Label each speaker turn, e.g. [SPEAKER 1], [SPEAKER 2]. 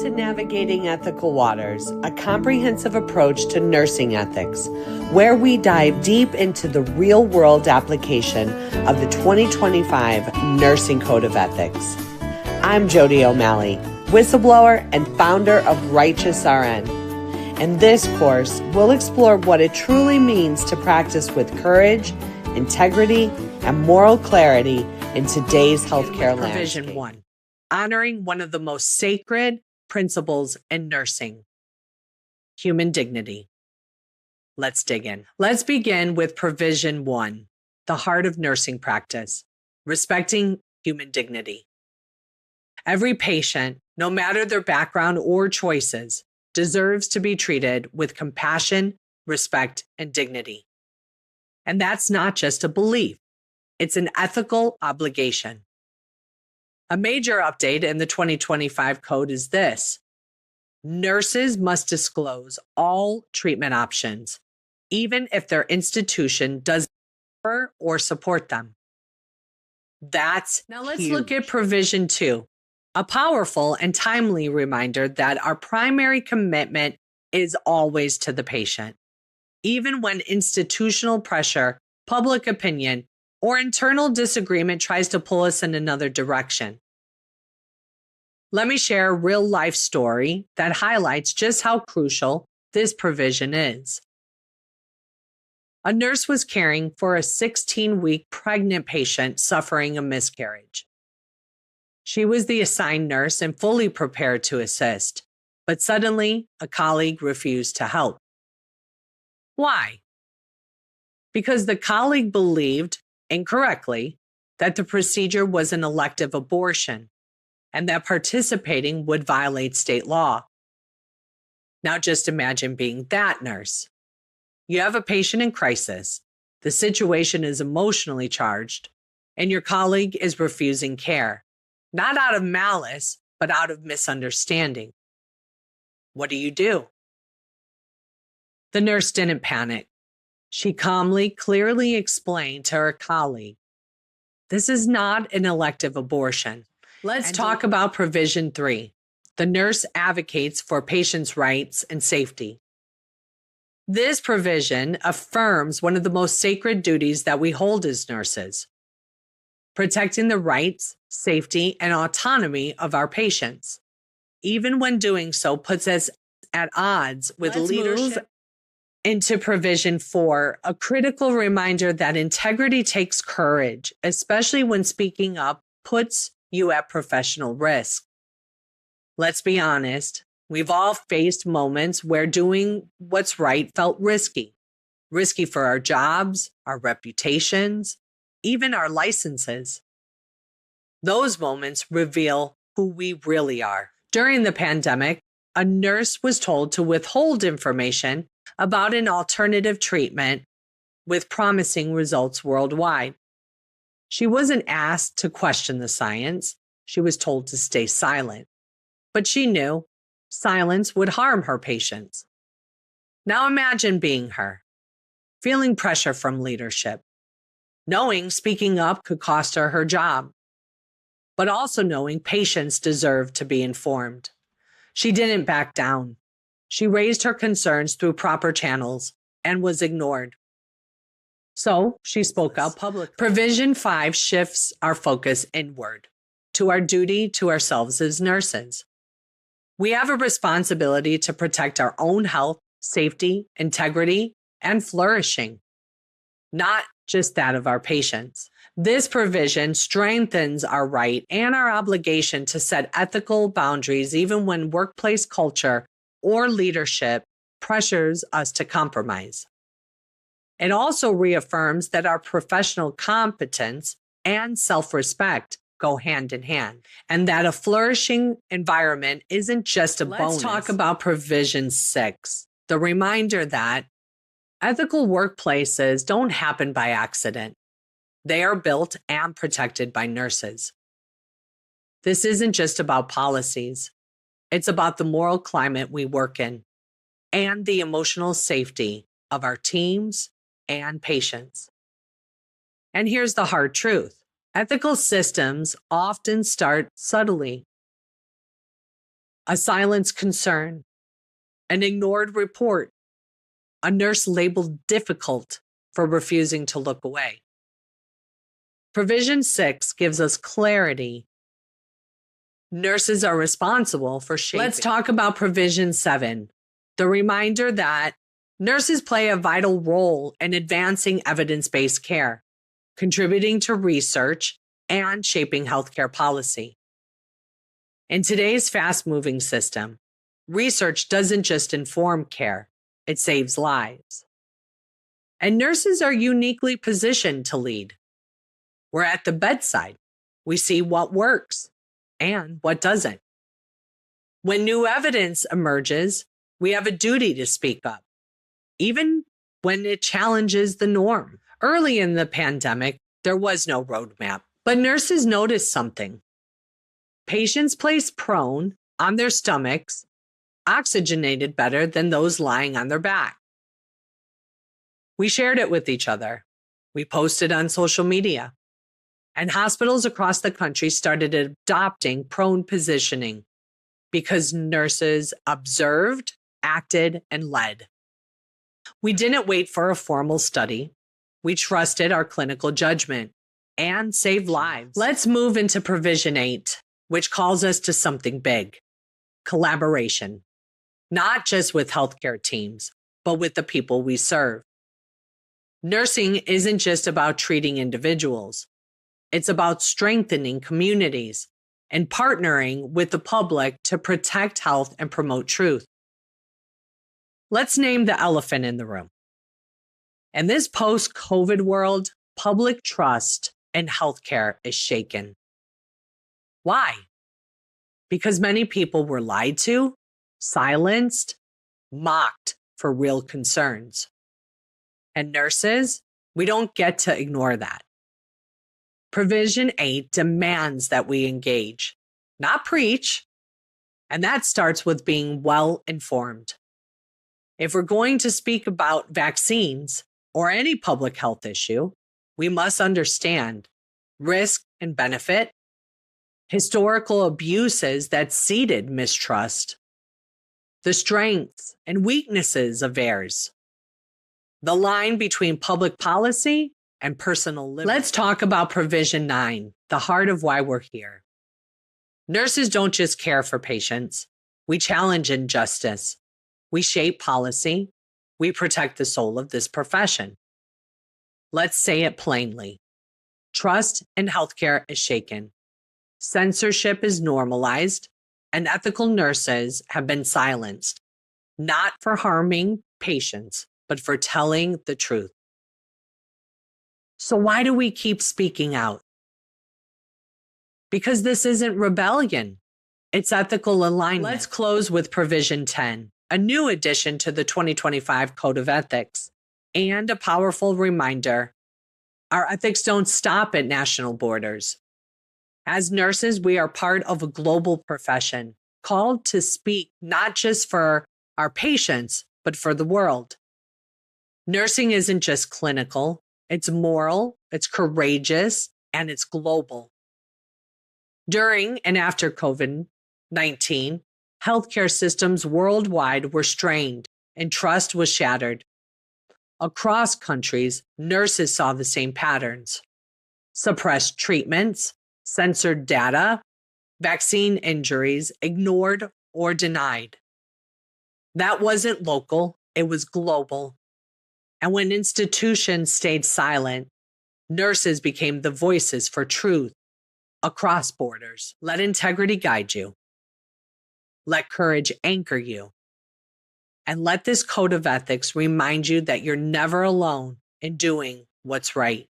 [SPEAKER 1] to Navigating Ethical Waters, a comprehensive approach to nursing ethics, where we dive deep into the real-world application of the 2025 Nursing Code of Ethics. I'm Jodi O'Malley, whistleblower and founder of Righteous RN. In this course, we'll explore what it truly means to practice with courage, integrity, and moral clarity in today's healthcare landscape.
[SPEAKER 2] Provision 1. Honoring one of the most sacred principles in nursing, human dignity. Let's dig in. Let's begin with Provision 1, the heart of nursing practice, respecting human dignity. Every patient, no matter their background or choices, deserves to be treated with compassion, respect, and dignity. And that's not just a belief, it's an ethical obligation. A major update in the 2025 code is this: nurses must disclose all treatment options, even if their institution doesn't offer or support them. That's Now let's huge. Look at Provision 2, a powerful and timely reminder that our primary commitment is always to the patient, even when institutional pressure, public opinion, or internal disagreement tries to pull us in another direction. Let me share a real-life story that highlights just how crucial this provision is. A nurse was caring for a 16-week pregnant patient suffering a miscarriage. She was the assigned nurse and fully prepared to assist, but suddenly a colleague refused to help. Why? Because the colleague believed, incorrectly, that the procedure was an elective abortion and that participating would violate state law. Now just imagine being that nurse. You have a patient in crisis, the situation is emotionally charged, and your colleague is refusing care, not out of malice, but out of misunderstanding. What do? The nurse didn't panic. She calmly, clearly explained to her colleague, this is not an elective abortion. Let's talk about Provision 3. The nurse advocates for patients' rights and safety. This provision affirms one of the most sacred duties that we hold as nurses, protecting the rights, safety, and autonomy of our patients, even when doing so puts us at odds with leadership. Into Provision 4, a critical reminder that integrity takes courage, especially when speaking up puts you at professional risk. Let's be honest, we've all faced moments where doing what's right felt risky. Risky for our jobs, our reputations, even our licenses. Those moments reveal who we really are. During the pandemic, a nurse was told to withhold information about an alternative treatment with promising results worldwide. She wasn't asked to question the science. She was told to stay silent. But she knew silence would harm her patients. Now imagine being her, feeling pressure from leadership, knowing speaking up could cost her her job, but also knowing patients deserve to be informed. She didn't back down. She raised her concerns through proper channels and was ignored. So she spoke out publicly. Provision 5 shifts our focus inward to our duty to ourselves as nurses. We have a responsibility to protect our own health, safety, integrity, and flourishing, not just that of our patients. This provision strengthens our right and our obligation to set ethical boundaries even when workplace culture or leadership pressures us to compromise. It also reaffirms that our professional competence and self-respect go hand in hand, and that a flourishing environment isn't just a bonus. Let's talk about Provision 6, the reminder that ethical workplaces don't happen by accident. They are built and protected by nurses. This isn't just about policies. It's about the moral climate we work in and the emotional safety of our teams and patients. And here's the hard truth. Ethical systems often start subtly. a silenced concern, an ignored report, a nurse labeled difficult for refusing to look away. Provision 6 gives us clarity. Nurses are responsible for shaping. Let's talk about Provision 7, the reminder that nurses play a vital role in advancing evidence-based care, contributing to research, and shaping healthcare policy. In today's fast-moving system, research doesn't just inform care, it saves lives. And nurses are uniquely positioned to lead. We're at the bedside. We see what works and what doesn't. When new evidence emerges, we have a duty to speak up, even when it challenges the norm. Early in the pandemic, there was no roadmap, but nurses noticed something. Patients placed prone on their stomachs oxygenated better than those lying on their back. We shared it with each other. We posted on social media. And hospitals across the country started adopting prone positioning because nurses observed, acted, and led. We didn't wait for a formal study. We trusted our clinical judgment and saved lives. Let's move into Provision 8, which calls us to something big: collaboration, not just with healthcare teams, but with the people we serve. Nursing isn't just about treating individuals. It's about strengthening communities and partnering with the public to protect health and promote truth. Let's name the elephant in the room. In this post-COVID world, public trust in healthcare is shaken. Why? Because many people were lied to, silenced, mocked for real concerns. And nurses, we don't get to ignore that. Provision 8 demands that we engage, not preach, and that starts with being well informed. If we're going to speak about vaccines or any public health issue, we must understand risk and benefit, historical abuses that seeded mistrust, the strengths and weaknesses of VAERS, the line between public policy and personal liberty. Let's talk about Provision 9, the heart of why we're here. Nurses don't just care for patients. We challenge injustice. We shape policy. We protect the soul of this profession. Let's say it plainly. Trust in healthcare is shaken. Censorship is normalized, and ethical nurses have been silenced, not for harming patients, but for telling the truth. So why do we keep speaking out? Because this isn't rebellion. It's ethical alignment. Let's close with Provision 10, a new addition to the 2025 Code of Ethics, and a powerful reminder: our ethics don't stop at national borders. As nurses, we are part of a global profession, called to speak not just for our patients, but for the world. Nursing isn't just clinical. It's moral, it's courageous, and it's global. During and after COVID-19, healthcare systems worldwide were strained and trust was shattered. Across countries, nurses saw the same patterns: suppressed treatments, censored data, vaccine injuries ignored or denied. That wasn't local, it was global. And when institutions stayed silent, nurses became the voices for truth across borders. Let integrity guide you. Let courage anchor you. And let this code of ethics remind you that you're never alone in doing what's right.